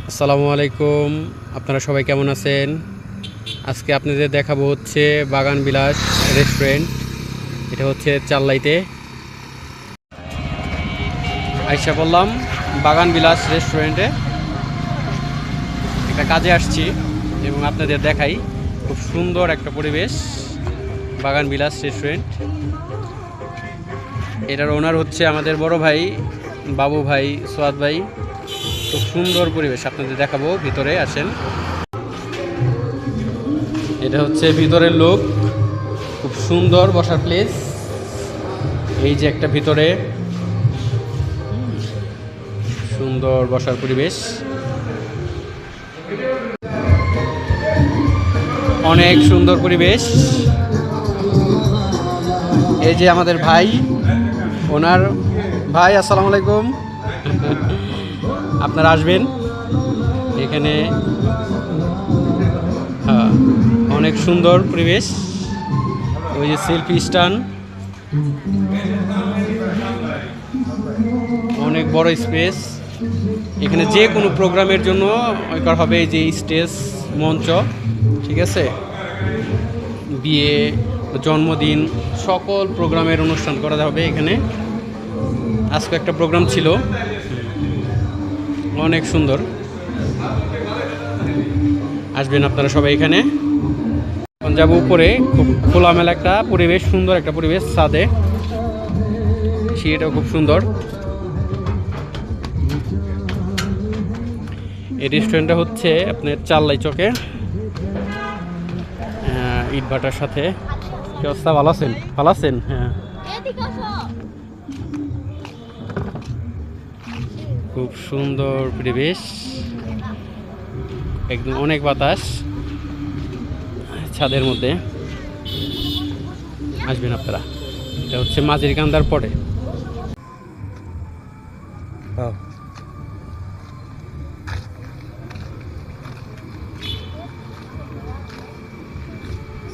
আসসালামু আলাইকুম। আপনারা সবাই কেমন আছেন? আজকে আপনাদের দেখাবো হচ্ছে বাগান বিলাস রেস্টুরেন্ট। এটা হচ্ছে চাল্লাইতে। আইসা বললাম বাগান বিলাস রেস্টুরেন্টে একটা কাজে আসছি এবং আপনাদের দেখাই খুব সুন্দর একটা পরিবেশ। বাগান বিলাস রেস্টুরেন্ট, এটার ওনার হচ্ছে আমাদের বড় ভাই বাবু ভাই, সোয়াদ ভাই। খুব সুন্দর পরিবেশ আপনাদের দেখাবো, ভিতরে আসেন। এটা হচ্ছে ভিতরের লোক, খুব সুন্দর বসার প্লেস। এই যে একটা ভিতরে সুন্দর বসার পরিবেশ, অনেক সুন্দর পরিবেশ। এই যে আমাদের ভাই, ওনার ভাই, আসসালামু আলাইকুম। আপনারা আসবেন এখানে। হ্যাঁ, অনেক সুন্দর পরিবেশ। ওই যে সেলফি স্ট্যান্ড, অনেক বড় স্পেস। এখানে যে কোনো প্রোগ্রামের জন্য করা হবে। এই যে স্টেজ, মঞ্চ, ঠিক আছে, বিয়ে, জন্মদিন, সকল প্রোগ্রামের অনুষ্ঠান করা হবে এখানে। আজকে একটা প্রোগ্রাম ছিল, অনেক সুন্দর। আসবেন আপনারা সবাই এখানে। এখন যাবো উপরে, খুব খোলামেলা একটা পরিবেশ, সুন্দর একটা পরিবেশ। ছাদে সিঁড়িটাও খুব সুন্দর। এই রেস্টুরেন্টটা হচ্ছে আপনার চাল্লাই চকে, ইটভাটার সাথে। কি অবস্থা, ভালো আছেন? ভালো আছেন? হ্যাঁ, খুব সুন্দর পরিবেশ, একদম অনেক বাতাস ছাদের মধ্যে। আসবেন আপনারা। এটা হচ্ছে মাঝিরকান্দার পরে।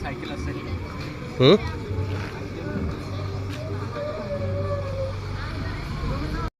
সাইকেল আছে।